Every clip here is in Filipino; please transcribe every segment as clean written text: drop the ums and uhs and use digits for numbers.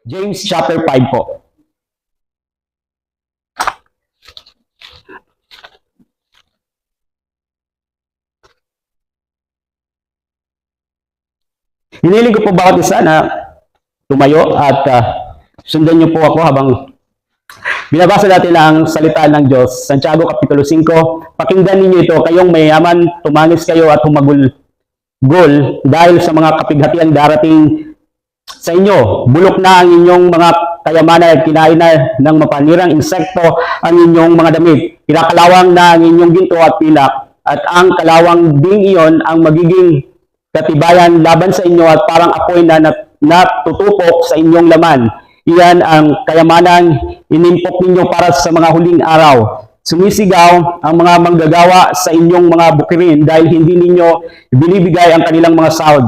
James chapter 5 po. Hiniling ko po bawat isa na tumayo at sundan niyo po ako habang binabasa natin ang salita ng Diyos. Santiago Kapitulo 5. Pakinggan ninyo ito, kayong mayaman, tumangis kayo at humagulgol dahil sa mga kapighatiang darating sa inyo. Bulok na ang inyong mga kayamanan at kinain na ng mapanirang insekto ang inyong mga damit. Kinakalawang na ang inyong ginto at pilak, at ang kalawang ding iyon ang magiging katibayan laban sa inyo at parang apoy na natutupok sa inyong laman. Iyan ang kayamanan inimpok ninyo para sa mga huling araw. Sumisigaw ang mga manggagawa sa inyong mga bukirin dahil hindi ninyo binibigay ang kanilang mga sahod.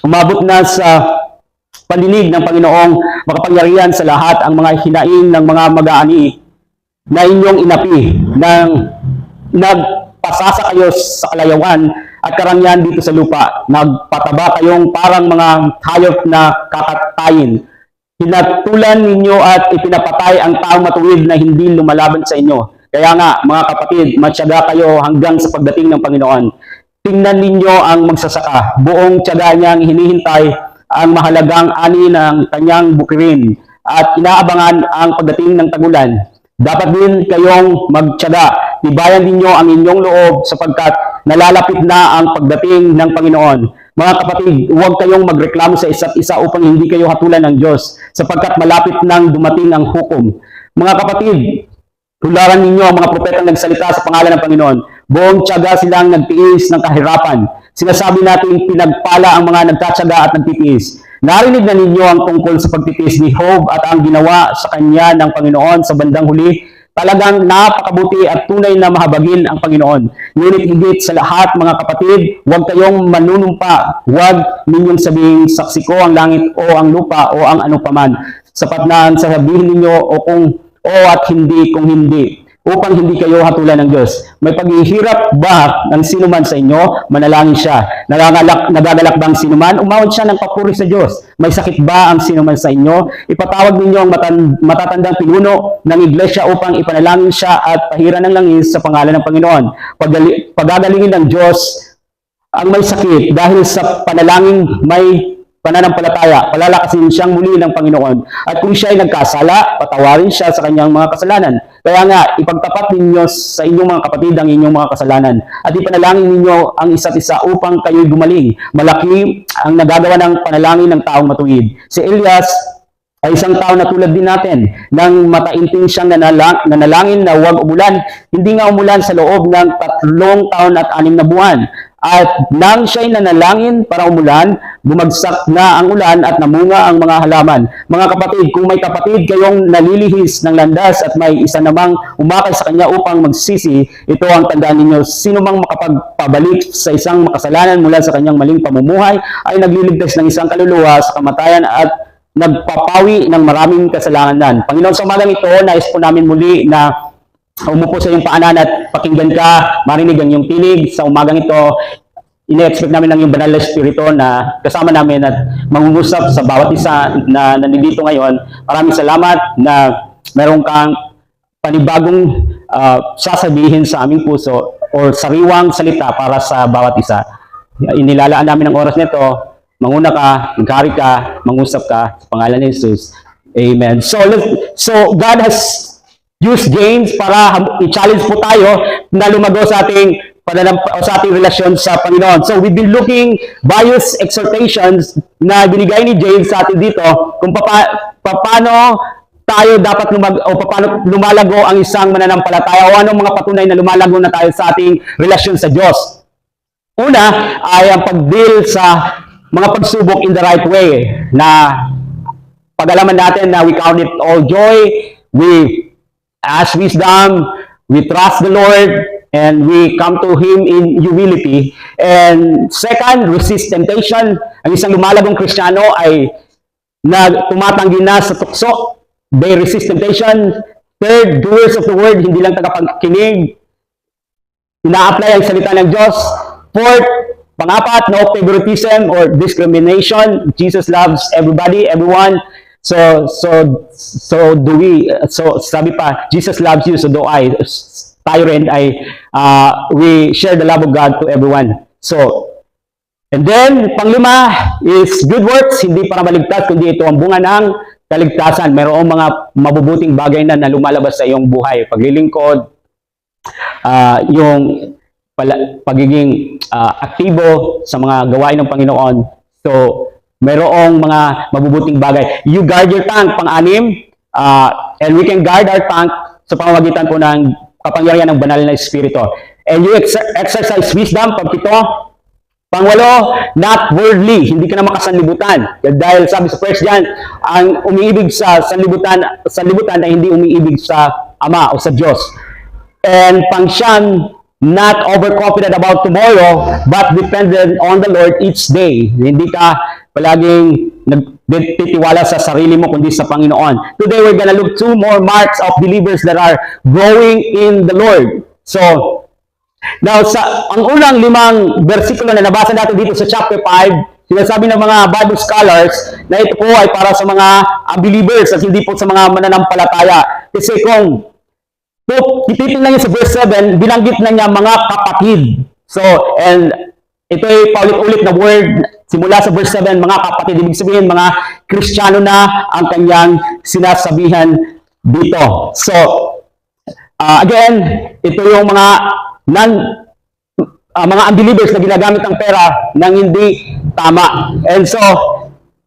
Umabot na sa pandinig ng Panginoong makapangyarihan sa lahat ang mga hinaing ng mga mag-aani na inyong inapi nang nagpasasa kayo sa kalayawan at karangyaan dito sa lupa. Nagpataba kayong parang mga hayop na kakatayin. Hinatulan ninyo at ipinapatay ang taong matuwid na hindi lumalaban sa inyo. Kaya nga, mga kapatid, matyaga kayo hanggang sa pagdating ng Panginoon. Tingnan ninyo ang magsasaka. Buong tiyaga niyang hinihintay ang mahalagang ani ng kanyang bukirin at inaabangan ang pagdating ng tagulan. Dapat din kayong magtiyaga. Tibayan ninyo ang inyong loob sapagkat nalalapit na ang pagdating ng Panginoon. Mga kapatid, huwag kayong magreklamo sa isa't isa upang hindi kayo hatulan ng Diyos sapagkat malapit nang dumating ang hukom. Mga kapatid, tularan ninyo ang mga propetang nagsalita sa pangalan ng Panginoon. Buong tiyaga silang nagtiis ng kahirapan. Sinasabi natin pinagpala ang mga nagtatyaga at nagtitiis. Narinig na ninyo ang tungkol sa pagtitiis ni Job at ang ginawa sa kanya ng Panginoon sa bandang huli. Talagang napakabuti at tunay na mahabagin ang Panginoon. Ngunit higit sa lahat, mga kapatid, huwag kayong manunumpa. Huwag ninyong sabihin, saksi ko ang langit o ang lupa o ang ano paman. Sapat na ang sasabihin ninyo o at hindi kung hindi, upang hindi kayo hatulan ng Diyos. May paghihirap ba ng sinuman sa inyo? Manalangin siya. Nagagalak ba ang sinuman? Umawad siya ng papuri sa Diyos. May sakit ba ang sinuman sa inyo? Ipatawag ninyo ang matatandang pinuno ng iglesia upang ipanalangin siya at pahiran ng langis sa pangalan ng Panginoon. Pagagalingin ng Diyos ang may sakit dahil sa panalangin may pananampalataya, palalakasin siyang muli ng Panginoon. At kung siya ay nagkasala, patawarin siya sa kanyang mga kasalanan. Kaya nga, ipagtapat ninyo sa inyong mga kapatid ang inyong mga kasalanan. At ipanalangin ninyo ang isa't isa upang kayo'y gumaling. Malaki ang nagagawa ng panalangin ng taong matuwid. Si Elias ay isang tao na tulad din natin. Nang matainting siyang nanalangin na huwag umulan, hindi nga umulan sa loob ng 3 taon at 6 na buwan. At nang siya'y nanalangin para umulan, bumagsak na ang ulan at namunga ang mga halaman. Mga kapatid, kung may kapatid kayong nalilihis ng landas at may isa namang umakay sa kanya upang magsisi, ito ang tandaan ninyo, sino mang makapagpabalik sa isang makasalanan mula sa kanyang maling pamumuhay ay nagliligtas ng isang kaluluwa sa kamatayan at nagpapawi ng maraming kasalanan. Panginoon, sa umagang ito, nais po namin muli na umupo sa iyong paanan at pakinggan ka, marinig ang iyong tinig. Sa umagang ito, ine-expect namin ng iyong banal na espiritu na kasama namin at mangungusap sa bawat isa na nandito ngayon. Maraming salamat na meron kang panibagong sasabihin sa aming puso o sariwang salita para sa bawat isa. Inilalaan namin ang oras nito. Manguna ka, magkari ka, mangusap ka sa pangalan ni Jesus. Amen. So God has used James para i-challenge po tayo na lumago sa ating relasyon sa Panginoon. So we've been looking various exhortations na binigay ni James sa atin dito kung paano tayo dapat paano lumalago ang isang mananampalataya o anong mga patunay na lumalago na tayo sa ating relasyon sa Diyos. Una ay ang pag-deal sa mga pagsubok in the right way, na pag-alaman natin na we count it all joy, we ask wisdom, we trust the Lord, and we come to Him in humility. And second, resist temptation. Ang isang lumalagong Kristiyano ay tumatanggi na sa tukso. They resist temptation. Third, doers of the word, hindi lang tagapagkinig. Ina-apply ang salita ng Diyos. Fourth, pang-apat, no favoritism or discrimination. Jesus loves everybody, everyone. So do we, so sabi pa, Jesus loves you, so do I. Tayo rin ay, we share the love of God to everyone. So, and then, panglima is good works, hindi para maligtas, kundi ito ang bunga ng kaligtasan. Mayroong mga mabubuting bagay na lumalabas sa iyong buhay. Paglilingkod, yung pagiging aktibo sa mga gawain ng Panginoon. So, mayroong mga mabubuting bagay. You guard your tongue, pang-anim, and we can guard our tongue sa pamamagitan po ng kapangyarihan ng banal na Espiritu. And you exercise wisdom, pang-pito. Pangwalo, not worldly, hindi ka na makasanlibutan. Dahil sabi sa first dyan, ang umiibig sa sanlibutan ay hindi umiibig sa Ama o sa Diyos. And pangsyam, not overconfident about tomorrow, but dependent on the Lord each day. Hindi ka palaging nagtitiwala sa sarili mo, kundi sa Panginoon. Today, we're gonna look 2 more marks of believers that are growing in the Lord. So, now, ang unang 5 versikulo na nabasa natin dito sa chapter 5, sinasabi ng mga Bible scholars na ito po ay para sa mga unbelievers at hindi po sa mga mananampalataya. Kasi kung titignan niyo sa verse 7, binanggit na niya mga kapatid. So, and ito ay paulit-ulit na word simula sa verse 7, mga kapatid. Ibig sabihin, mga Kristiyano na ang kanyang sinasabihan dito. So, again, ito yung mga mga unbelievers na ginagamit ang pera nang hindi tama. And so,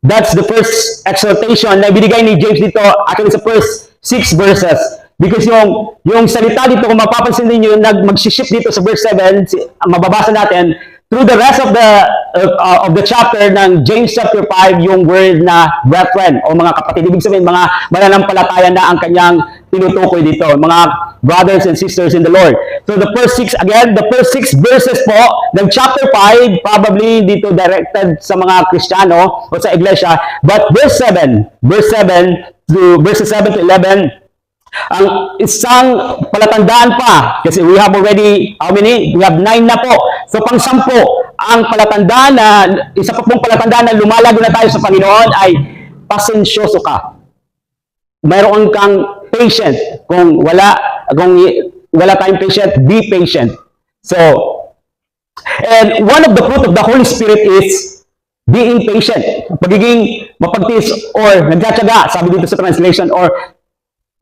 that's the first exhortation na ibinigay ni James dito actually sa first 6 verses. Because yung salita dito, kung mapapansin ninyo, mag-shift dito sa verse 7, mababasa natin, through the rest of the chapter ng James chapter 5, yung word na brethren o mga kapatid. Ibig sabihin, mga mananampalataya na ang kanyang tinutukoy dito, mga brothers and sisters in the Lord. So the first 6 verses po ng chapter 5, probably dito directed sa mga Kristiyano o sa iglesia, but verse 7 to verses 7 to 11, ang isang palatandaan pa, kasi we have already, how many? We have 9 na po. So pang-10, ang palatandaan na, isa pa pong palatandaan na lumalago na tayo sa Panginoon ay pasensyoso ka. Mayroon kang patient. Kung wala tayong patient, be patient. So, and one of the fruit of the Holy Spirit is being patient. Pagiging mapagtiis or nagtsatsaga, sabi dito sa translation, or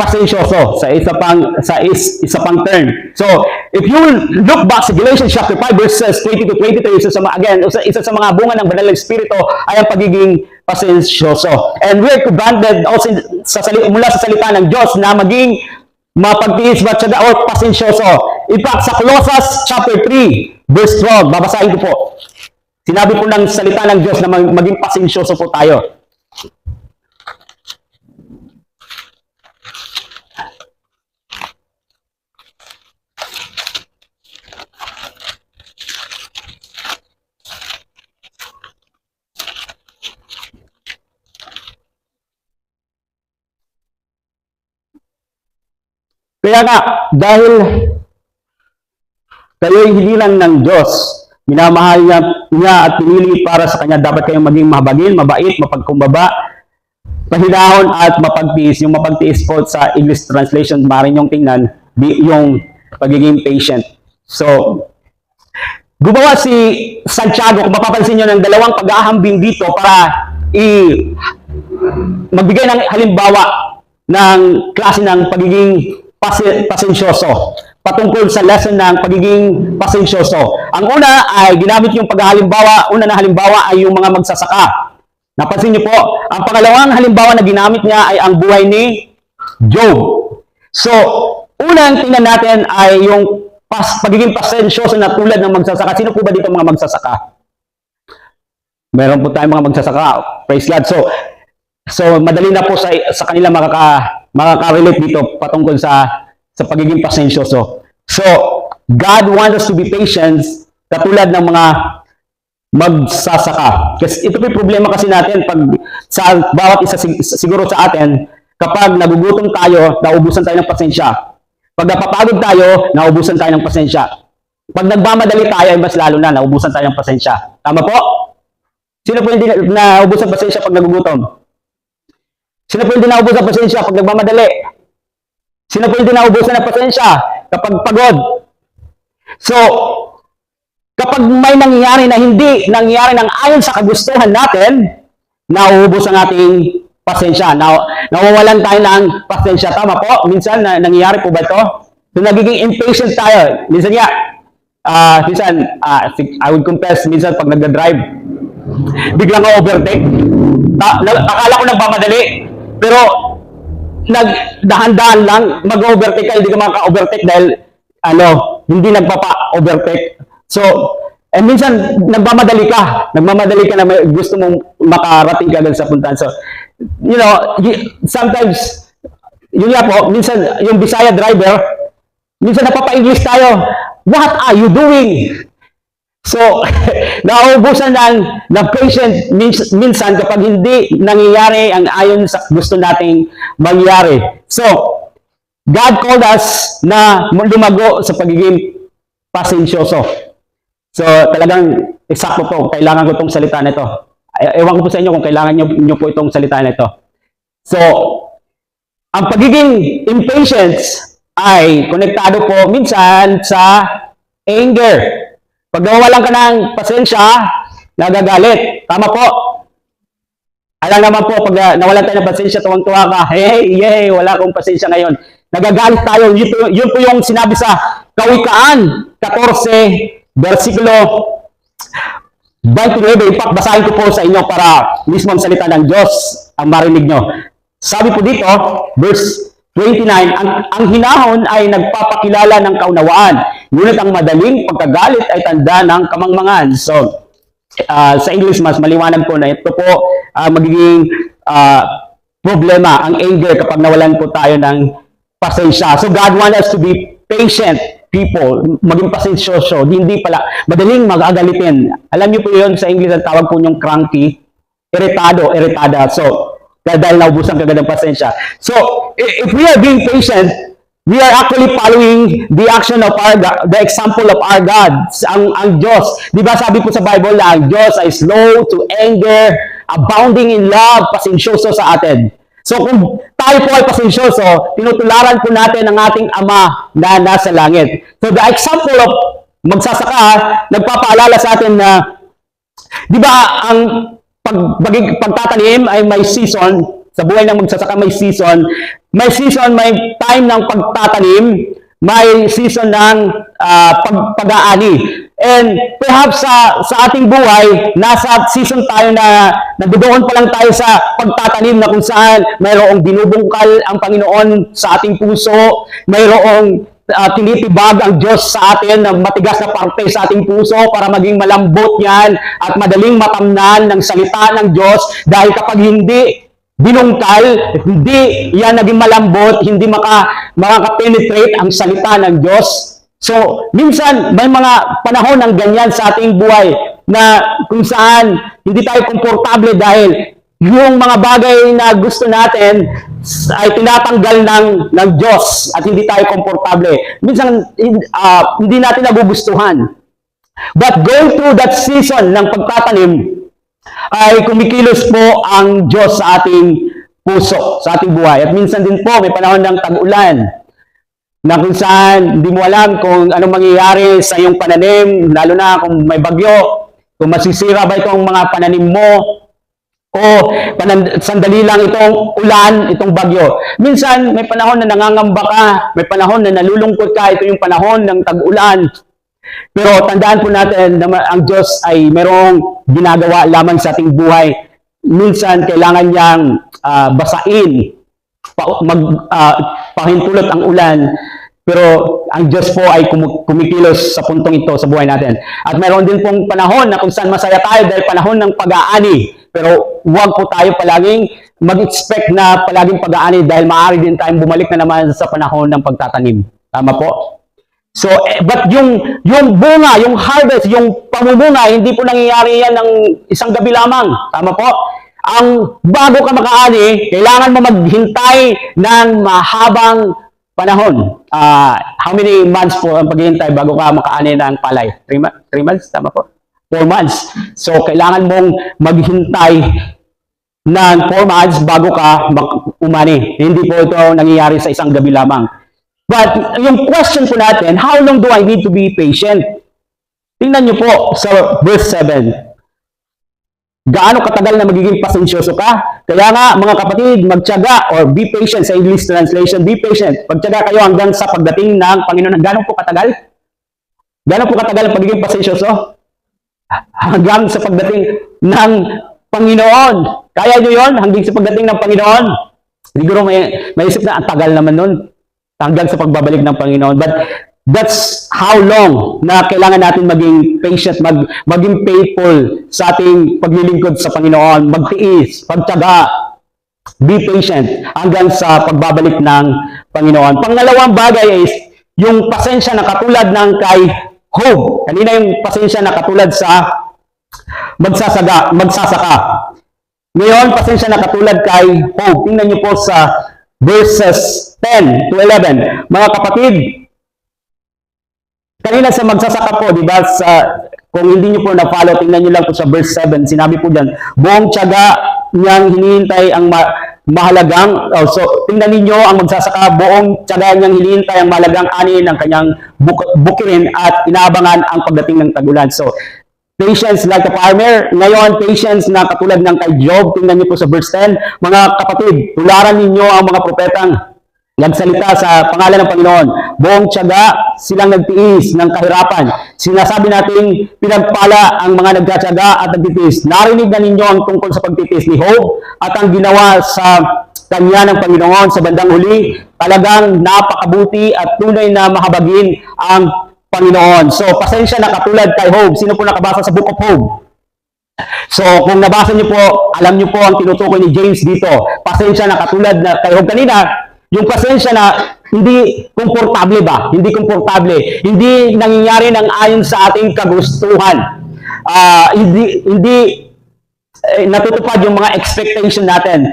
pasensyoso sa isa pang term. So, if you look back sa Galatians chapter 5 verses 20 to 23, isa sa mga bunga ng banal na Espiritu ay ang pagiging pasensyoso. And we're commanded also mula sa salita ng Diyos na maging mapagtiis or pasensyoso. In fact, sa Colossians chapter 3 verse 12, babasahin ko po. Sinabi po ng salita ng Diyos na maging pasensyoso po tayo. Kaya nga, dahil kayo'y hinilang ng Diyos, minamahal niya at pinili para sa Kanya, dapat kayong maging mahabagin, mabait, mapagkumbaba, pahinahon at mapagtiis. Yung mapagtiis po sa English translation, maaaring yung tingnan, yung pagiging patient. So, gumawa si Santiago, kung mapapansin nyo, ng 2 pag-aahambing dito para magbigay ng halimbawa ng klase ng pagiging pasensyoso, patungkol sa lesson ng pagiging pasensyoso. Ang una ay ginamit yung paghalimbawa, una na halimbawa ay yung mga magsasaka. Napansin niyo po, ang pangalawang halimbawa na ginamit niya ay ang buhay ni Job. So, unang tingnan natin ay yung pagiging pasensyoso na tulad ng magsasaka. Sino po ba dito mga magsasaka? Meron po tayong mga magsasaka. Praise God. So madali na po sa kanila makaka-relate dito patungkol sa pagiging pasensyoso. So, God wants us to be patient katulad ng mga magsasaka. Kasi ito po yung problema kasi natin pag sa bawat isa siguro sa atin, kapag nagugutom tayo, naubusan tayo ng pasensya. Pag napapagod tayo, naubusan tayo ng pasensya. Pag nagmamadali tayo, mas lalo na, naubusan tayo ng pasensya. Tama po? Sino po hindi naubusan ng pasensya pag nagugutom? Sino po hindi naubusan ng pasensya pag nagmamadali? Sino po hindi naubusan ng pasensya kapag pagod? So, kapag may nangyayari na hindi nangyayari ng ayon sa kagustuhan natin, nauubos ang ating pasensya. Nawawalan tayo ng pasensya. Tama po? Minsan, nangyayari po ba ito? So, nagiging impatient tayo. Minsan nga, I would confess, minsan pag nagda-drive, biglang overtake. Akala ko nagmamadali, pero dahan-dahan lang, mag-overtake ka, hindi ka maka-overtake dahil, hindi nagpapa-overtake. So, minsan, nagmamadali ka na gusto mong makarating ka sa puntahan. So, sometimes, yun nga po, minsan, yung Bisaya driver, minsan napapa-English tayo, what are you doing? So, nauubusan ng patient minsan kapag hindi nangyayari ang ayon sa gusto nating mangyari. So, God called us na lumago sa pagiging pasensyoso. So, talagang eksakto po, kailangan ko itong salita na ito. Ewan ko po sa inyo kung kailangan nyo po itong salita na ito. So, ang pagiging impatient ay konektado po minsan sa anger. Pag nawawalan ka ng pasensya, nagagalit. Tama po. Alam naman po, pag nawalan tayo ng pasensya, tuwang-tuwa ka, hey, wala akong pasensya ngayon. Nagagalit tayo. Yun po yung sinabi sa Kawikaan 14, versikulo 29. In fact, basahin ko po sa inyo para mismo ang salita ng Diyos ang marinig nyo. Sabi po dito, verse 29, ang hinahon ay nagpapakilala ng kaunawaan, ngunit ang madaling pagkagalit ay tanda ng kamangmangan. So, sa English, mas maliwanag po na ito po magiging problema, ang anger kapag nawalan po tayo ng pasensya. So, God wants us to be patient people, maging pasensyoso, hindi pala, madaling mag-agalitin. Alam niyo po yun, sa English, ang tawag po yung cranky, iritado, iritada. So, dahil naubusan ka agad ng pasensya. So, if we are being patient, we are actually following the action of the example of our God, ang Diyos. Di ba sabi po sa Bible na ang Diyos ay slow to anger, abounding in love, pasensyoso sa atin. So, kung tayo po ay pasensyoso, tinutularan po natin ang ating Ama na nasa langit. So, the example of magsasaka, nagpapaalala sa atin na, di ba, ang pagtatanim ay may season, sa buhay ng magsasaka may season, may time ng pagtatanim, may season ng pag-aani. And perhaps sa ating buhay, nasa season tayo na nandoon pa lang tayo sa pagtatanim na kung saan mayroong binubungkal ang Panginoon sa ating puso, mayroong tinitibag ang Diyos sa atin na matigas na parte sa ating puso para maging malambot yan at madaling matamnan ng salita ng Diyos, dahil kapag hindi binungkal, hindi yan naging malambot, hindi makaka-penetrate ang salita ng Diyos. So, minsan may mga panahon ng ganyan sa ating buhay na kung saan hindi tayo komportable dahil yung mga bagay na gusto natin ay tinatanggal ng Diyos at hindi tayo komportable. Minsan, hindi natin nagugustuhan. But going through that season ng pagtatanim, ay kumikilos po ang Diyos sa ating puso, sa ating buhay. At minsan din po, may panahon ng tag-ulan na kung saan hindi mo alam kung anong mangyayari sa iyong pananim, lalo na kung may bagyo, kung masisira ba itong mga pananim mo, o sandali lang itong ulan, itong bagyo. Minsan, may panahon na nangangamba ka, may panahon na nalulungkot ka, ito yung panahon ng tag-ulan. Pero tandaan po natin na ang Diyos ay mayroong ginagawa lamang sa ating buhay. Minsan, kailangan niyang basain, pahintulot ang ulan. Pero ang Diyos po ay kumikilos sa puntong ito sa buhay natin. At mayroon din pong panahon na kung saan masaya tayo dahil panahon ng pag-aani. Pero huwag po tayo palaging mag-expect na palaging pag-aani dahil maaari din tayong bumalik na naman sa panahon ng pagtatanim. Tama po? So, but yung bunga, yung harvest, yung pamumunga, hindi po nangyayari yan ng isang gabi lamang. Tama po? Ang bago ka makaani, kailangan mo maghintay ng mahabang panahon. How many months po ang paghihintay bago ka makaani ng palay? 3 months? Tama po? 4 months. So, kailangan mong maghintay ng 4 months bago ka umani. Hindi po ito nangyayari sa isang gabi lamang. But yung question po natin, how long do I need to be patient? Tingnan nyo po sa verse 7. Gaano katagal na magiging pasensyoso ka? Kaya nga, mga kapatid, magtiyaga or be patient sa English translation, be patient. Magtiyaga kayo hanggang sa pagdating ng Panginoon. Gaano po katagal? Gaano po katagal ang pagiging pasensyoso? Hanggang sa pagdating ng Panginoon. Kaya nyo yon hanggang sa pagdating ng Panginoon? Siguro may isip na, ang tagal naman nun. Hanggang sa pagbabalik ng Panginoon. But that's how long na kailangan natin maging patient, maging faithful sa ating paglilingkod sa Panginoon, magtiis, pagtiyaga, be patient hanggang sa pagbabalik ng Panginoon. Pangalawang bagay is yung pasensya na katulad ng kay Job. Kanina yung pasensya na katulad sa magsasaka. Ngayon, pasensya na katulad kay Job. Tingnan niyo po sa verses 10 to 11. Mga kapatid, kanina sa magsasaka po, di ba, kung hindi nyo po na-follow, tingnan nyo lang po sa verse 7, sinabi po dyan, buong tiyaga niyang hinihintay ang mahalagang, so tingnan ninyo ang magsasaka, buong tiyaga niyang hinihintay ang mahalagang ani ng kanyang bukirin at inaabangan ang pagdating ng tagulan. So, patience like a farmer. Ngayon, patience na katulad ng kay Job, tingnan nyo po sa verse 10, mga kapatid, tularan ninyo ang mga propetang nagsalita sa pangalan ng Panginoon. Buong tiyaga silang nagtiis ng kahirapan. Sinasabi natin, pinagpala ang mga nagtatiyaga at nagtitiis. Narinig na ninyo ang tungkol sa pagtitiis ni Job at ang ginawa sa kanya ng Panginoon sa bandang huli. Talagang napakabuti at tunay na mahabagin ang Panginoon. So, pasensya na katulad kay Job. Sino po nakabasa sa Book of Job? So, kung nabasa niyo po, alam niyo po ang tinutukoy ni James dito. Pasensya na katulad na kay Job kanina. Yung pasensya na hindi komportable ba? Hindi komportable. Hindi nangyayari ng ayon sa ating kagustuhan. Hindi natutupad yung mga expectation natin.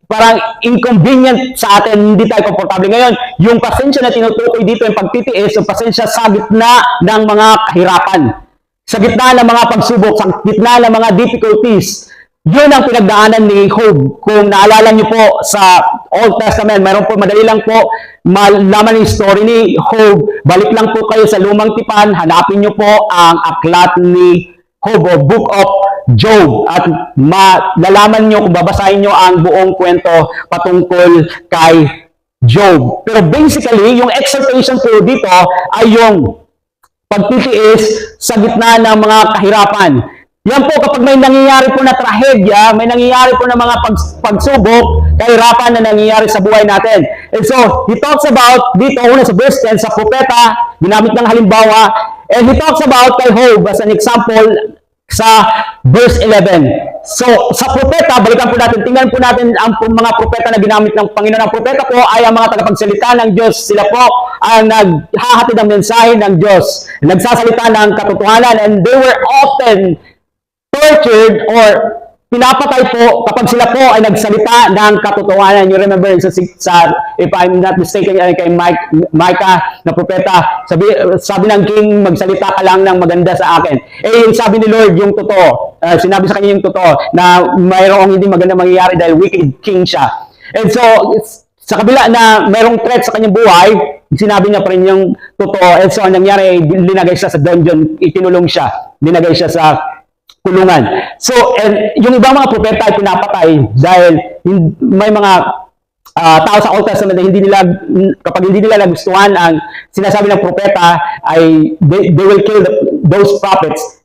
Parang inconvenient sa atin, hindi tayo komportable. Ngayon, yung pasensya na tinutukoy dito, yung pagtitiis, yung pasensya sa gitna ng mga kahirapan. Sa gitna ng mga pagsubok, sa gitna ng mga difficulties. Yun ang pinagdaanan ni Job. Kung naalala niyo po sa Old Testament, mayroon po, madali lang po malaman yung story ni Job. Balik lang po kayo sa lumang tipan, hanapin niyo po ang aklat ni Job o Book of Job at malalaman niyo kung babasahin niyo ang buong kwento patungkol kay Job. Pero basically, yung exhortation po dito ay yung pagtitiis sa gitna ng mga kahirapan. Yan po, kapag may nangyayari po na trahedya, may nangyayari po na mga pagsubok, kahirapan na nangyayari sa buhay natin. And so, he talks about, dito, una sa verse 10, sa propeta, ginamit ng halimbawa, and he talks about kay Job as an example sa verse 11. So, sa propeta, balikan po natin, tingnan po natin ang mga propeta na ginamit ng Panginoon. Ang propeta po ay ang mga tagapagsalita ng Diyos. Sila po ang naghahatid ng mensahe ng Diyos. Nagsasalita ng katotohanan, and they were often tortured or pinapatay po kapag sila po ay nagsalita ng katotohanan. You remember if I'm not mistaken, kay Micah na propeta, sabi ng king, magsalita ka lang ng maganda sa akin. Yung sabi ni Lord, yung totoo. Sinabi sa kanya yung totoo na mayroong hindi maganda mangyayari dahil wicked king siya. And so, sa kabila na mayroong threat sa kanyang buhay, sinabi niya pa rin yung totoo. And so, ang nangyari, linagay siya sa dungeon, itinulong siya, linagay siya sa kulungan. So, and yung ibang mga propeta ay pinapatay dahil may mga tao sa Old Testament na kapag hindi nila nagustuhan ang sinasabi ng propeta, ay they will kill those prophets.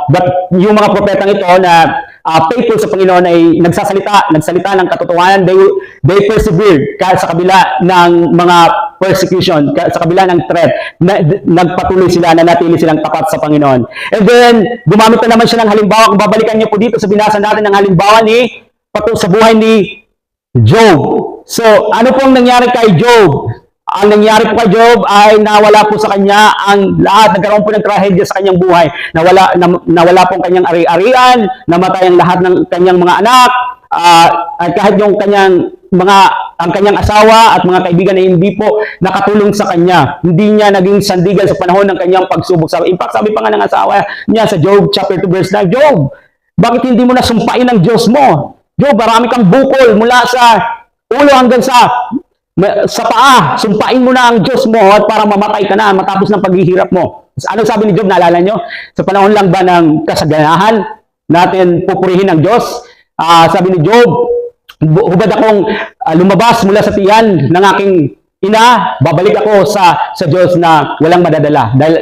But yung mga propetang ito na faithful sa Panginoon ay nagsalita ng katotohanan, they persevered sa kabila ng mga persecution, sa kabila ng threat, nagpatuloy sila, nanatili silang tapat sa Panginoon. And then, gumamit na naman siya ng halimbawa. Kung babalikan niyo po dito sa binasa natin ng halimbawa sa buhay ni Job. So, ano pong nangyari kay Job? Ang nangyari po kay Job ay nawala po sa kanya ang lahat, nagkaroon po ng trahedya sa kanyang buhay. Nawala po ang kanyang ari-arian, namatay ang lahat ng kanyang mga anak, at kahit yung ang kanyang asawa at mga kaibigan na hindi po nakatulong sa kanya. Hindi niya naging sandigan sa panahon ng kanyang pagsubok. In fact, sabi pa nga ng asawa niya sa Job chapter 2 verse 9, Job, bakit hindi mo nasumpain ang Diyos mo? Job, marami kang bukol mula sa ulo hanggang sa paa. Sumpain mo na ang Diyos mo at para mamatay ka na matapos ng paghihirap mo. Ano sabi ni Job? Naalala nyo? Sa panahon lang ba ng kasaganahan natin pupurihin ang Diyos? Sabi ni Job, hubad akong lumabas mula sa tiyan ng aking ina, babalik ako sa Diyos na walang madadala. Dahil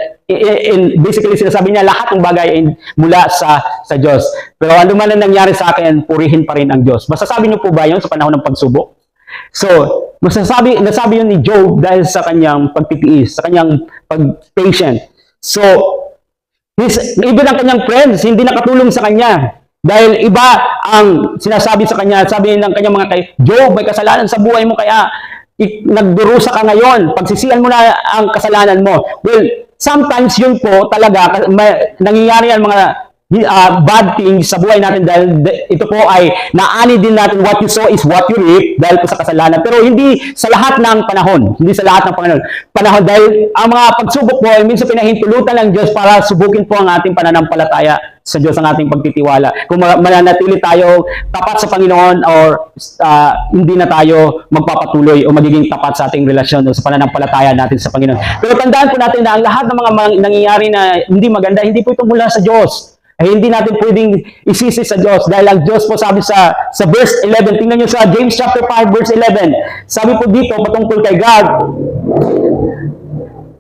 basically sinasabi niya lahat ng bagay ay mula sa Diyos. Pero ano man ang nangyari sa akin, purihin pa rin ang Diyos. Masasabi niyo po ba yun sa panahon ng pagsubok? So, nasabi yun ni Job dahil sa kanyang pagtitiis, sa kanyang pag-patient. So, even ang kanyang friends, hindi nakatulong sa kanya. Dahil iba ang sinasabi sa kanya, sabi ng kanyang mga Job, may kasalanan sa buhay mo kaya nagdurusa ka ngayon, pagsisihan mo na ang kasalanan mo. Well, sometimes yun po talaga, nangyayari ang mga bad things sa buhay natin dahil ito po ay naani din natin, what you sow is what you reap dahil po sa kasalanan. Pero hindi sa lahat ng panahon, hindi sa lahat ng panahon dahil ang mga pagsubok po ay minsan pinahintulutan ng Diyos para subukin po ang ating pananampalataya sa Diyos, ang ating pagtitiwala. Kung mananatili tayo tapat sa Panginoon or hindi na tayo magpapatuloy o magiging tapat sa ating relasyon o sa pananampalataya natin sa Panginoon. Pero tandaan po natin na ang lahat ng mga nangyayari na hindi maganda, hindi po ito mula sa Diyos. Ay hindi natin pwedeng isisi sa Diyos dahil ang Diyos po sabi sa verse 11, tingnan nyo sa James chapter 5 verse 11, sabi po dito patungkol kay God,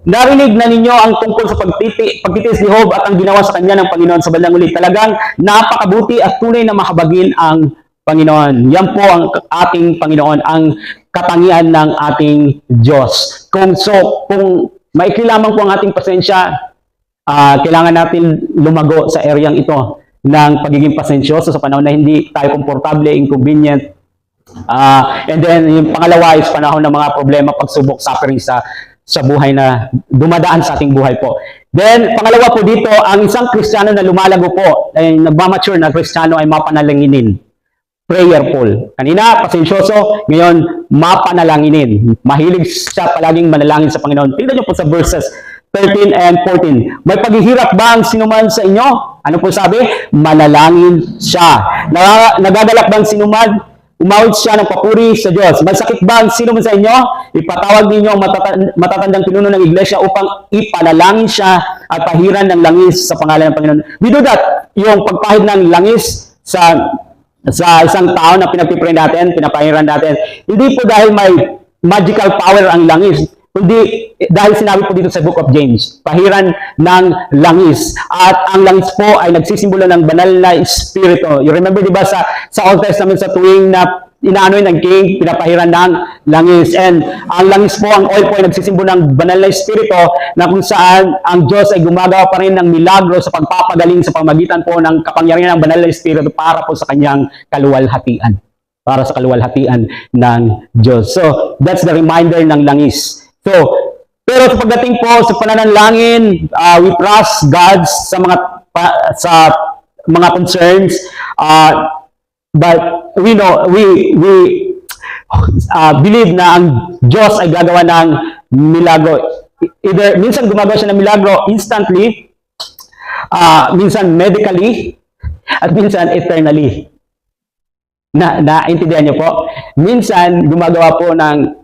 narinig na ninyo ang tungkol sa pagtitiis ni Job at ang ginawa sa kanya ng Panginoon sa bandang uli. Talagang napakabuti at tunay na mahabagin ang Panginoon. Yan po ang ating Panginoon, ang katangian ng ating Diyos. Kung maikli lamang po ang ating pasensya, kailangan natin lumago sa areang ito ng pagiging pasensyoso sa panahon na hindi tayo komportable, inconvenient. And then, yung pangalawa is panahon ng mga problema, pagsubok, suffering sa buhay na dumadaan sa ating buhay po. Then, pangalawa po dito, ang isang Kristiyano na lumalago po, ay nagmamature na Kristiyano ay mapanalanginin. Prayerful. Kanina, pasensyoso, ngayon, mapanalanginin. Mahilig siya palaging manalangin sa Panginoon. Tingnan niyo po sa verses 13 and 14. May paghihirap ba ang sinuman sa inyo? Ano po sabi? Manalangin siya. Nagagalak ba ang sinuman? Umawit siya ng papuri sa Diyos. May sakit ba ang sinuman sa inyo? Ipatawag ninyo ang matatandang pinuno ng iglesia upang ipanalangin siya at pahiran ng langis sa pangalan ng Panginoon. We do that. Yung pagpahid ng langis sa isang tao na pinagpipray natin, pinapahiran natin. Hindi po dahil may magical power ang langis, kundi dahil sinabi po dito sa Book of James, pahiran ng langis. At ang langis po ay nagsisimbolo ng banal na espiritu. You remember diba sa Old Testament sa tuwing na inaanoy ng king, pinapahiran ng langis. And ang langis po, ang oil po ay nagsisimbolo ng banal na espiritu na kung saan ang Diyos ay gumagawa pa rin ng milagro sa pagpapagaling sa pamagitan po ng kapangyarihan ng banal na espiritu para po sa kanyang kaluwalhatian. Para sa kaluwalhatian ng Diyos. So, that's the reminder ng langis. So, pero sa pagdating po sa pananalangin, we trust God sa mga concerns, but we believe na ang Diyos ay gagawa ng milagro. Either minsan gumagawa siya ng milagro instantly, minsan medically, at minsan eternally. Naintindihan niyo po? Minsan gumagawa po ng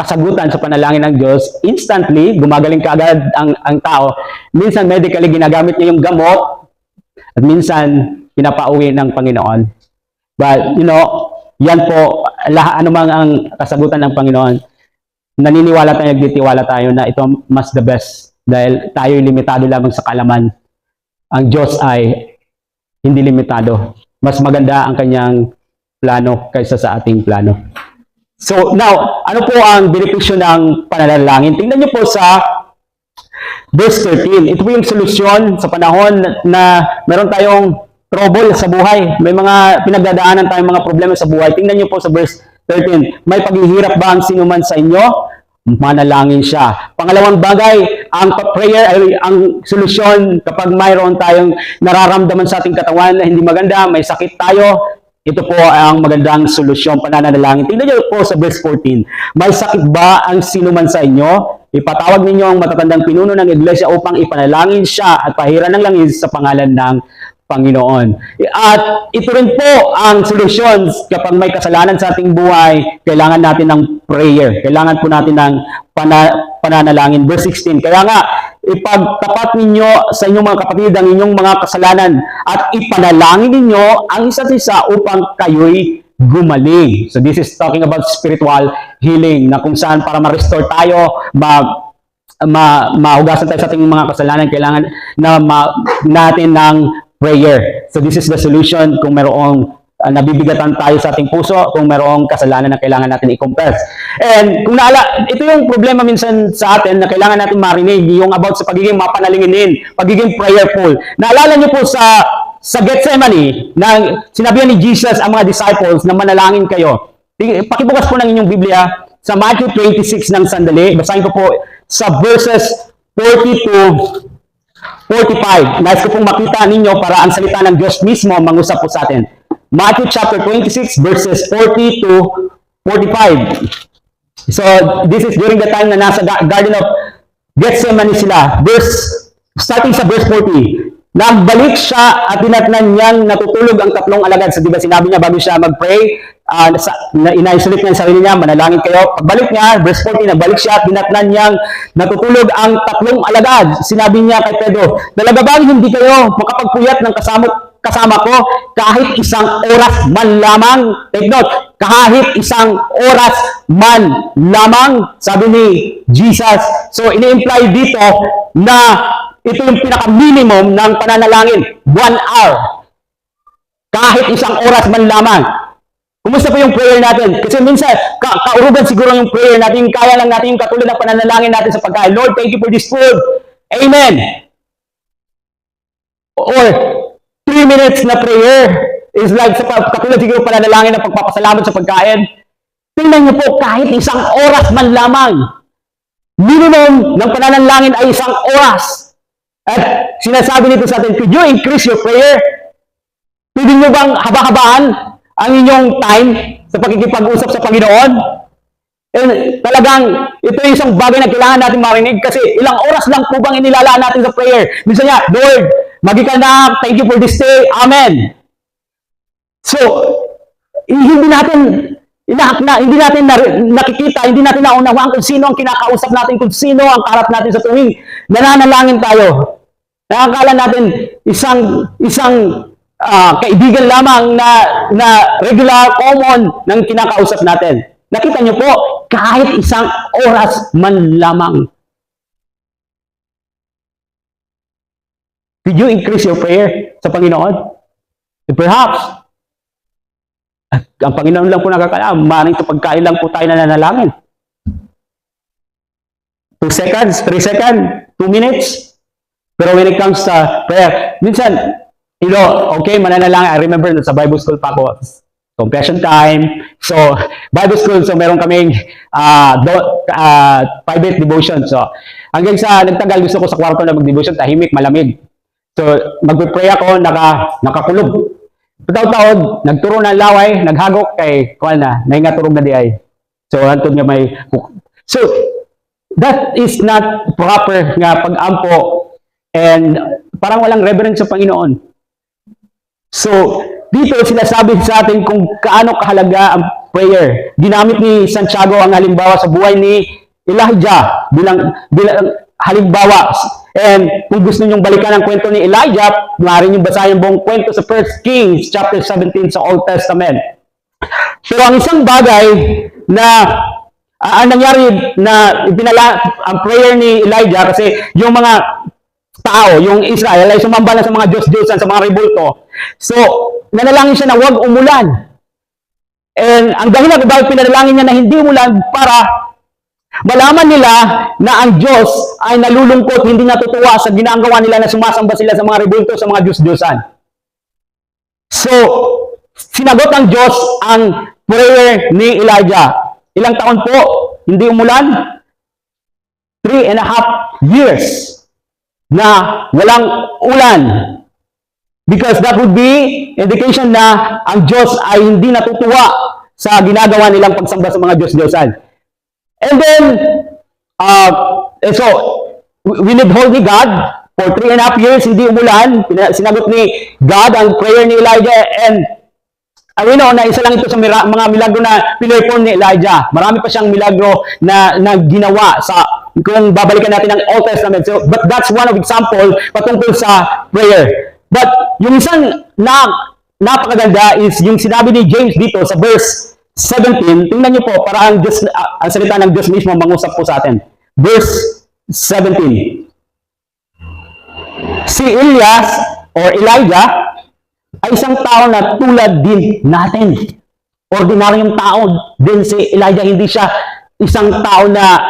kasagutan sa panalangin ng Diyos, instantly, gumagaling kaagad ang tao. Minsan, medically, ginagamit niya yung gamot, at minsan, pinapauwi ng Panginoon. But, yan po, anumang ang kasagutan ng Panginoon, naniniwala tayo, nagtitiwala tayo na ito mas the best. Dahil tayo limitado lamang sa kaalaman. Ang Diyos ay hindi limitado. Mas maganda ang kanyang plano kaysa sa ating plano. So, now, ano po ang benepisyo ng pananalangin? Tingnan niyo po sa verse 13. Ito po yung solusyon sa panahon na meron tayong trouble sa buhay. May mga pinagdadaanan tayong mga problema sa buhay. Tingnan niyo po sa verse 13. May paghihirap ba ang sinuman sa inyo? Manalangin siya. Pangalawang bagay, ang prayer ay ang solusyon kapag mayroon tayong nararamdaman sa ating katawan na hindi maganda, may sakit tayo. Ito po ang magandang solusyon, pananalangin. Tingnan niyo po sa verse 14. May sakit ba ang sinuman sa inyo? Ipatawag ninyo ang matatandang pinuno ng iglesia upang ipanalangin siya at pahiran ng langis sa pangalan ng Panginoon. At ito rin po ang solusyon kapag may kasalanan sa ating buhay, kailangan natin ng prayer. Kailangan po natin ng pananalangin. Verse 16, kaya nga, ipagtapat ninyo sa inyong mga kapatid ang inyong mga kasalanan at ipanalangin ninyo ang isa't isa upang kayo'y gumaling. So this is talking about spiritual healing na kung saan para ma-restore tayo, mahugasan tayo sa ating mga kasalanan, kailangan na natin ng prayer. So this is the solution kung mayroong nabibigatan tayo sa ating puso, kung mayroong kasalanan na kailangan natin i-confess. And kung ito yung problema minsan sa atin na kailangan natin marinig, yung about sa pagiging mapanalinginin, pagiging prayerful. Naalala niyo po sa Gethsemane, na sinabihan ni Jesus ang mga disciples na manalangin kayo. Pakibukas po ng inyong Biblia sa Matthew 26 ng sandali. Basahin ko po sa verses 40 to 45. Nais ko pong makita ninyo para ang salita ng Diyos mismo mangusap po sa atin. Matthew chapter 26 verses 40 to 45. So, this is during the time na nasa Garden of Gethsemane sila. Starting sa verse 40. Nagbalik siya at dinatnan niyang natutulog ang tatlong alagad. So, di ba sinabi niya bago siya mag-pray, ina-isolate niya yung sarili niya, manalangin kayo. Pagbalik niya, verse 40, nagbalik siya at dinatnan niyang natutulog ang tatlong alagad. Sinabi niya kay Pedro, talaga ba hindi kayo makapagpuyat ng kasama ko kahit isang oras man lamang? Take note, kahit isang oras man lamang, sabi ni Jesus. So, ini-imply dito na ito yung pinaka-minimum ng pananalangin, 1 hour. Kahit isang oras man lamang. Kumusta po yung prayer natin? Kasi minsan, kaurugan siguro yung prayer natin, kaya lang natin yung katulad ng pananalangin natin sa pagkain. Lord, thank you for this food. Amen. Or, 3 minutes na prayer is like, katulad siguro pananalangin ng pagpapasalamat sa pagkain. Tingnan niyo po, kahit isang oras man lamang. Minimum ng pananalangin ay isang oras. At sinasabi nito sa atin, could you increase your prayer? Pwede nyo bang haba-habaan ang inyong time sa pagkikipag-usap sa Panginoon? And talagang, ito yung isang bagay na kailangan natin marinig kasi ilang oras lang po bang inilalaan natin sa prayer? Minsan nga, Lord, magical na, thank you for this day, Amen. So, hindi natin nakikita, hindi natin naunawaan kung sino ang kinakausap natin, kung sino ang kaharap natin sa tuwing nananalangin tayo. Nakakala natin isang kaibigan lamang na regular, common ng kinakausap natin. Nakita niyo po, kahit isang oras man lamang. Did you increase your prayer sa Panginoon? And perhaps, ang Panginoon lang po nakakaalam, maaaring sa pagkain lang po tayo nananalangin. 2 seconds, 3 seconds, 2 minutes. Pero when it comes to prayer, minsan, okay, mananalangin. I remember sa Bible school pa ako, confession time. So, Bible school, so meron kaming private devotion. So, hanggang sa nagtagal, gusto ko sa kwarto na mag-devotion, tahimik, malamig. So, magpipray ako, nakakulog. Pagkataon, nagturo ng laway, naghagok kay kuwan na, nahingaturog na di ay. So, antod nga may So, that is not proper nga pag-ampo and parang walang reverence sa Panginoon. So, dito sinasabi sa atin kung kaano kahalaga ang prayer. Ginamit ni Santiago ang halimbawa sa buhay ni Elijah bilang halimbawa. And kung gusto ninyong balikan ang kwento ni Elijah, maaari niyong basahin yung buong kwento sa 1 Kings chapter 17 sa Old Testament. Pero ang isang bagay na ang nangyari na ang prayer ni Elijah, kasi yung mga tao, yung Israel, ay sumamba na sa mga Diyos-Diyosan, sa mga rebulto. So, nanalangin siya na huwag umulan. And ang dahilan kung bakit pinanalangin niya na hindi umulan para malaman nila na ang Diyos ay nalulungkot, hindi natutuwa sa ginagawa nila na sumasamba sila sa mga rebulto, sa mga Diyos-Diyosan. So, sinagot ng Diyos ang prayer ni Elijah. Ilang taon po hindi umulan? 3.5 years na walang ulan. Because that would be indication na ang Diyos ay hindi natutuwa sa ginagawa nilang pagsamba sa mga Diyos-Diyosan. And then, so, we need holy God, For 3.5 years, hindi umulan. Sinagot ni God ang prayer ni Elijah, and we know na isa lang ito sa mga milagro na pinirform ni Elijah. Marami pa siyang milagro na ginawa kung babalikan natin ang Old Testament. So, but that's one of example patungkol sa prayer. But yung isang napakaganda is yung sinabi ni James dito sa verse 17. Tingnan niyo po, para ang salita ng Diyos mismo mangusap po sa atin. Verse 17. Si Elias or Elijah ay isang tao na tulad din natin. Ordinaryong tao din si Elijah. Hindi siya isang tao na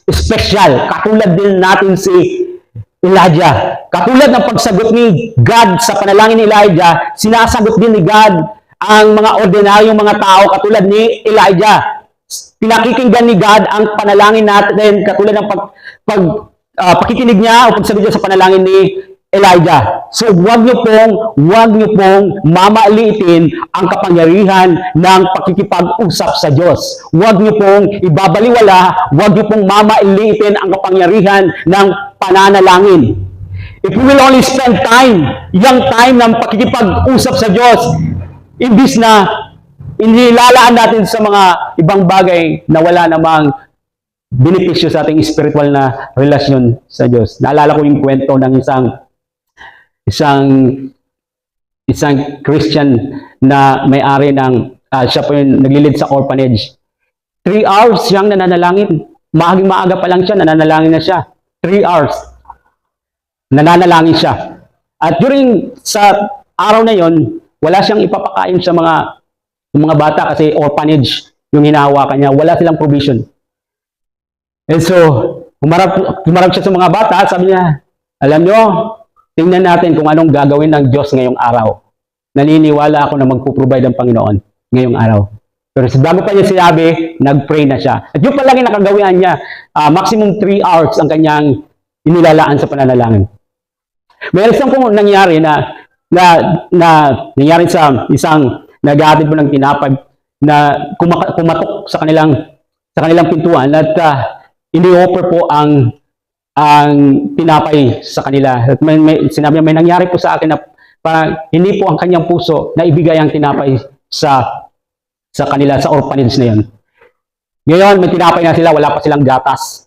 special. Katulad din natin si Elijah. Katulad ng pagsagot ni God sa panalangin ni Elijah, sinasagot din ni God ang mga ordinaryong mga tao katulad ni Elijah. Pinakikinggan ni God ang panalangin natin katulad ng pakikinig niya o pagsagot niya sa panalangin ni Elijah. So wag niyo pong mamaliitin ang kapangyarihan ng pakikipag-usap sa Diyos. Wag niyo pong ibabaliwala, wag niyo pong mamaliitin ang kapangyarihan ng pananalangin. If we will only spend time, yung time ng pakikipag-usap sa Diyos, imbis na inilalaan natin sa mga ibang bagay na wala namang benepisyo sa ating spiritual na relasyon sa Diyos. Naalala ko yung kwento ng isang Christian na may-ari ng siya po yung naglilid sa orphanage. 3 hours siyang nananalangin. Maaga pa lang siya, nananalangin na siya. 3 hours. Nananalangin siya. At sa araw na yon, wala siyang ipapakain sa mga bata kasi orphanage yung hinahawakan niya. Wala silang provision. And so, humarap siya sa mga bata, sabi niya, alam nyo, tingnan natin kung anong gagawin ng Diyos ngayong araw. Naniniwala ako na magpuprovide ang Panginoon ngayong araw. Pero sa bago pa niya sinabi, nag-pray na siya. At yung palagi nakagawian niya, maximum 3 hours ang kanyang inilalaan sa pananalangin. May isang kung nangyari nangyari sa isang nag-aatid po ng tinapay na kumatok sa kanilang pintuan at ini-offer po ang tinapay sa kanila. At sinabi niya, may nangyari po sa akin na parang hindi po ang kanyang puso na ibigay ang tinapay sa kanila, sa orphanage na yun. Ngayon, may tinapay na sila, wala pa silang gatas.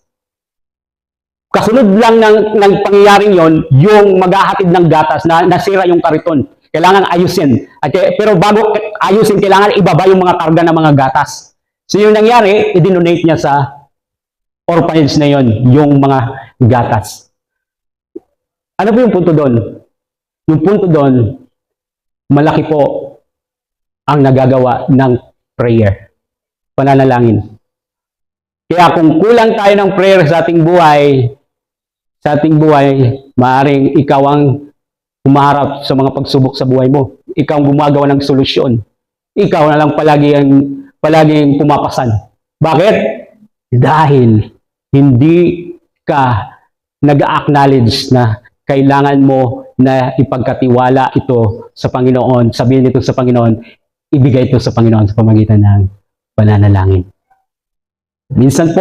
Kasunod lang ng pangyayaring yon, yung maghahatid ng gatas na nasira yung kariton. Kailangan ayusin. Pero bago ayusin, kailangan ibaba yung mga karga ng mga gatas. So yung nangyari, i-donate niya sa orphanage na yon, yung mga gatas. Ano po yung punto doon? Yung punto doon, malaki po ang nagagawa ng prayer. Pananalangin. Kaya kung kulang tayo ng prayer sa ating buhay, maaaring ikaw ang humaharap sa mga pagsubok sa buhay mo. Ikaw ang gumagawa ng solusyon. Ikaw na lang palaging pumapasan. Bakit? Dahil hindi ka nag-acknowledge na kailangan mo na ipagkatiwala ito sa Panginoon, sabihin ito sa Panginoon, ibigay ito sa Panginoon sa pamagitan ng pananalangin. Minsan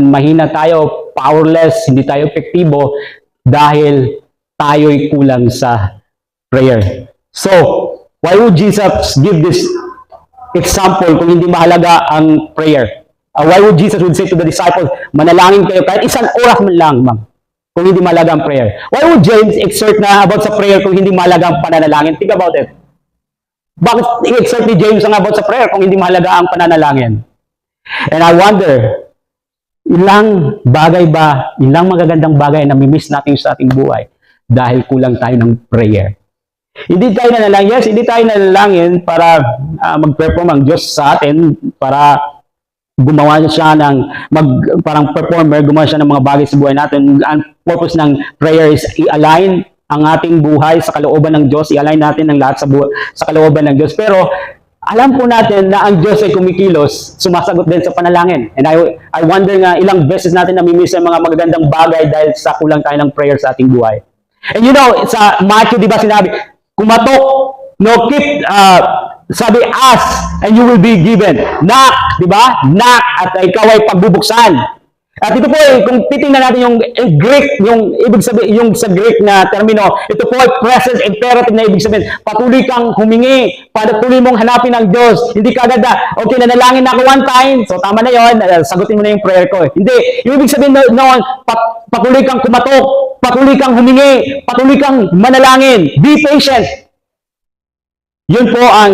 mahina tayo, powerless, hindi tayo epektibo dahil tayo'y kulang sa prayer. So, why would Jesus give this example kung hindi mahalaga ang prayer? Why would Jesus would say to the disciples, manalangin kayo kahit 1 oras man lang, kung hindi mahalaga ang prayer? Why would James exert na about sa prayer kung hindi mahalaga ang pananalangin? Think about it. Bakit i-exert ni James ang about sa prayer kung hindi mahalaga ang pananalangin? And I wonder, ilang magagandang bagay na mimiss natin sa ating buhay dahil kulang tayo ng prayer. Hindi tayo nanalangin para mag-perform ang Diyos sa atin, para gumawa siya parang performer, gumawa siya ng mga bagay sa buhay natin. Ang purpose ng prayer is i-align ang ating buhay sa kalooban ng Diyos, i-align natin ang lahat sa kalooban ng Diyos. Pero alam po natin na ang Diyos ay kumikilos, sumasagot din sa panalangin. And I wonder nga ilang beses natin namimiss ang mga magagandang bagay dahil sa kulang tayo ng prayer sa ating buhay. And you know, sa Matthew, di ba sinabi, kumatok, sabi, ask, and you will be given. Knock, di ba? Knock, at ikaw ay pagbubuksan. At ito po kung titingnan natin yung Greek, yung ibig sabihin, yung sa Greek na termino, ito po ay present imperative na ibig sabihin, patuloy kang humingi, patuloy mong hanapin ang Diyos. Hindi ka agad okay, nanalangin na ako one time, so tama na yon, sagutin mo na yung prayer ko. Hindi, yung ibig sabihin noon, patuloy kang kumatok, patuloy kang humingi, patuloy kang manalangin, be patient. Yun po ang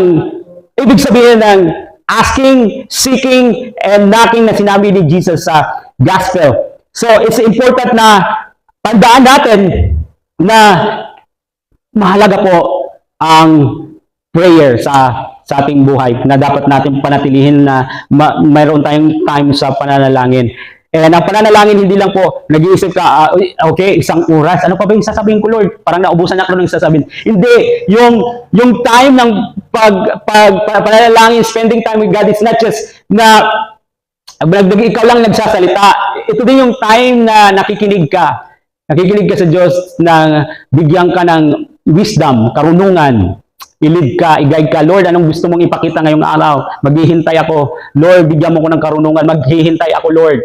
ibig sabihin ng asking, seeking, and knocking na sinabi ni Jesus sa gospel. So, it's important na tandaan natin na mahalaga po ang prayer sa ating buhay, na dapat natin panatilihin na mayroon tayong time sa pananalangin. And ang pananalangin, hindi lang po nag-iisip ka, okay, isang oras, ano pa ba yung sasabihin ko, Lord? Parang naubusan na ako ng sasabihin. Hindi, yung time ng pananalangin, spending time with God, is not just na ikaw lang nagsasalita. Ito din yung time na nakikinig ka. Nakikinig ka sa Diyos na bigyan ka ng wisdom, karunungan. I-lead ka, i-guide ka. Lord, anong gusto mong ipakita ngayong araw? Maghihintay ako. Lord, bigyan mo ko ng karunungan. Maghihintay ako, Lord.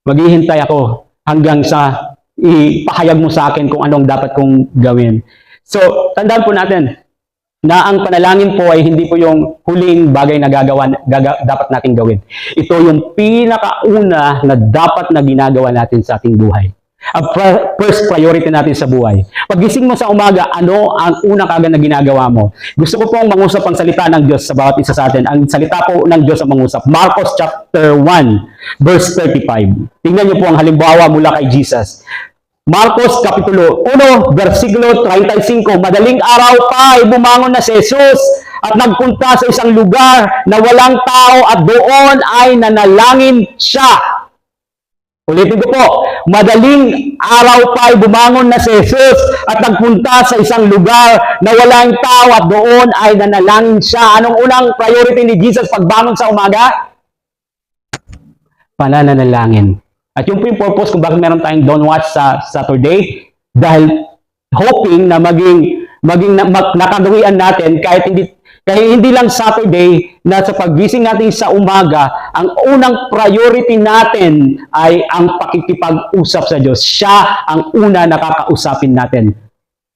Maghihintay ako hanggang sa ipahayag mo sa akin kung anong dapat kong gawin. So, tandaan po natin na ang panalangin po ay hindi po yung huling bagay na dapat natin gawin. Ito yung pinakauna na dapat na ginagawa natin sa ating buhay. Ang first priority natin sa buhay. Paggising mo sa umaga, ano ang unang kagad na ginagawa mo? Gusto ko pong mangusap ang salita ng Diyos sa bawat isa sa atin. Ang salita po ng Diyos ang mangusap. Marcos chapter 1, verse 35. Tingnan niyo po ang halimbawa mula kay Jesus. Marcos Kapitulo 1, versikulo 35. Madaling araw pa ay bumangon na si Jesus at nagpunta sa isang lugar na walang tao at doon ay nanalangin siya. Ulitin ko po, madaling araw pa ay bumangon na si Jesus at nagpunta sa isang lugar na walang tao at doon ay nanalangin siya. Anong unang priority ni Jesus pagbangon sa umaga? Pananalangin. At yung po yung purpose kung bakit meron tayong Don't Watch sa Saturday, dahil hoping na maging nakagawian natin kahit hindi lang Saturday, na sa paggising natin sa umaga, ang unang priority natin ay ang pakikipag-usap sa Diyos. Siya ang una nakakausapin natin.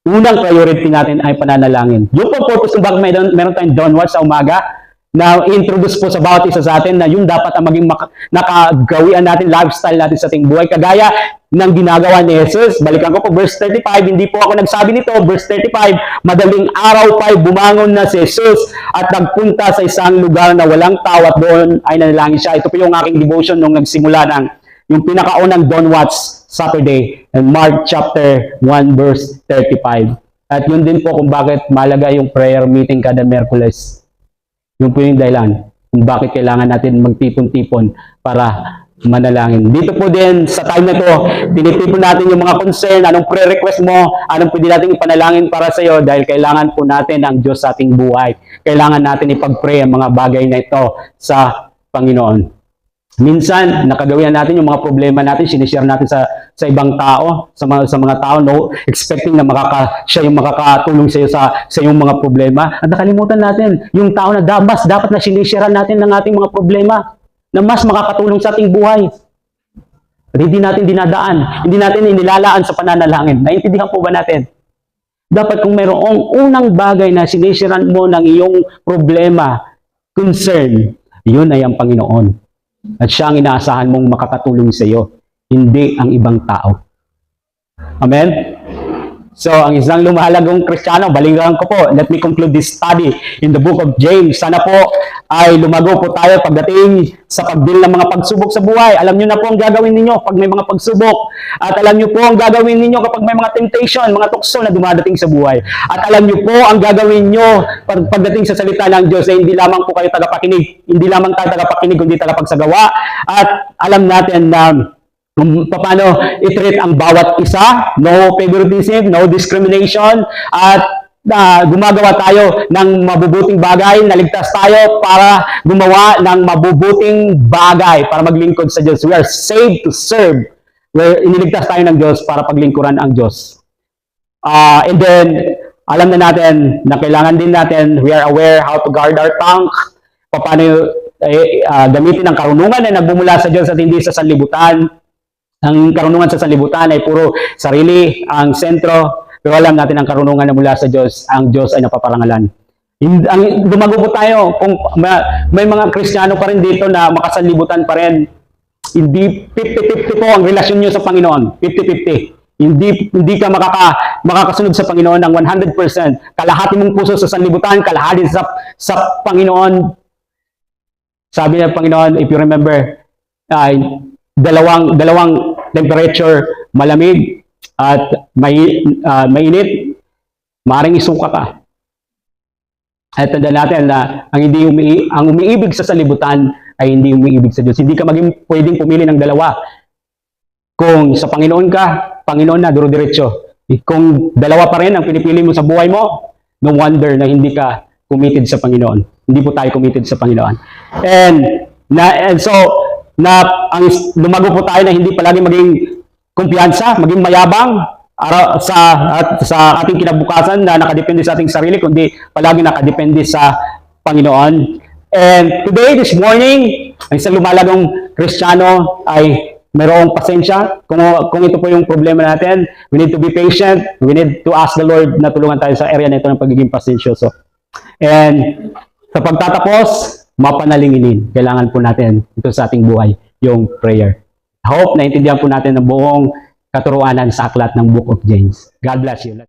Unang priority natin ay pananalangin. Yung po purpose kung bakit meron tayong Don't Watch sa umaga, na introduce po sa bawat isa sa atin na yung dapat ang maging nakagawian natin, lifestyle natin sa ating buhay. Kagaya ng ginagawa ni Jesus. Balikan ko po verse 35, hindi po ako nagsabi nito. Verse 35, madaling araw pa ay bumangon na si Jesus at nagpunta sa isang lugar na walang tao at doon ay nanalangin siya. Ito po yung aking devotion nung nagsimula ng yung pinakaunang Don't Watch Saturday, Mark chapter 1 verse 35. At yun din po kung bakit malaga yung prayer meeting kada Miyerkules. Yun po yung dahilan kung bakit kailangan natin magtipon-tipon para manalangin. Dito po din, sa time na to, tinitipon natin yung mga concern, anong pre-request mo, anong pwede natin ipanalangin para sa iyo, dahil kailangan po natin ang Diyos sa ating buhay. Kailangan natin ipag-pray ang mga bagay na ito sa Panginoon. Minsan, nakagawian natin yung mga problema natin, sinishare natin sa ibang tao, sa mga tao, no, expecting na siya yung makakatulong sa iyo sa iyong mga problema. At nakalimutan natin, yung tao na dapat na sinishare natin ng ating mga problema, na mas makakatulong sa ating buhay. At hindi natin dinadaan, hindi natin inilalaan sa pananalangin. Naintindihan po ba natin? Dapat kung mayroong unang bagay na sinishare mo ng iyong problema, concern, yun ay ang Panginoon. At siya ang inaasahan mong makakatulong sa iyo, hindi ang ibang tao. Amen? So, ang isang lumalagong Kristiyano, balikan ko po, let me conclude this study in the book of James. Sana po ay lumago po tayo pagdating sa pagdil ng mga pagsubok sa buhay. Alam nyo na po ang gagawin ninyo pag may mga pagsubok. At alam nyo po ang gagawin ninyo kapag may mga temptation, mga tukso na dumadating sa buhay. At alam nyo po ang gagawin nyo pagdating sa salita ng Diyos na hindi lamang po kayo tagapakinig. Hindi lamang tayo tagapakinig, kundi tagapagsagawa. At alam natin na kung paano i-treat ang bawat isa, no favoritism, no discrimination, at gumagawa tayo ng mabubuting bagay, naligtas tayo para gumawa ng mabubuting bagay, para maglingkod sa Diyos. We are saved to serve. Iniligtas tayo ng Diyos para paglingkuran ang Diyos. And then, alam na natin na kailangan din natin, we are aware how to guard our tongue, paano gamitin ang karunungan na nagbumula sa Diyos at hindi sa sanlibutan. Ang karunungan sa sanlibutan ay puro sarili ang sentro, pero alam natin ang karunungan na mula sa Diyos, ang Diyos ay napaparangalan. Lumago po tayo kung may mga Kristiyano pa rin dito na makasanlibutan pa rin. Hindi 50-50 po ang relasyon nyo sa Panginoon. 50-50. Hindi ka makakasunod sa Panginoon ng 100%. Kalahati mong puso sa sanlibutan, kalahati sa Panginoon. Sabi ng Panginoon, if you remember, dalawang temperature, malamig at mainit, maaaring isuka ka. At tanda natin na ang umiibig sa sanlibutan ay hindi umiibig sa Diyos. Hindi ka pwedeng pumili ng dalawa. Kung sa Panginoon ka, Panginoon na, duro-diretso. Kung dalawa pa rin ang pinipili mo sa buhay mo, no wonder na hindi ka committed sa Panginoon. Hindi po tayo committed sa Panginoon. And so, lumago po tayo na hindi palagi maging kumpiyansa, maging mayabang, sa ating kinabukasan na nakadepende sa ating sarili, kundi palagi nakadepende sa Panginoon. And today, this morning, ang isang lumalagong Kristiyano ay mayroong pasensya. Kung ito po yung problema natin, we need to be patient. We need to ask the Lord na tulungan tayo sa area na ito ng pagiging pasensyoso. And sa pagtatapos, mapanalinginin. Kailangan po natin ito sa ating buhay, yung prayer. I hope naintindihan po natin ang buong katuruanan sa aklat ng Book of James. God bless you.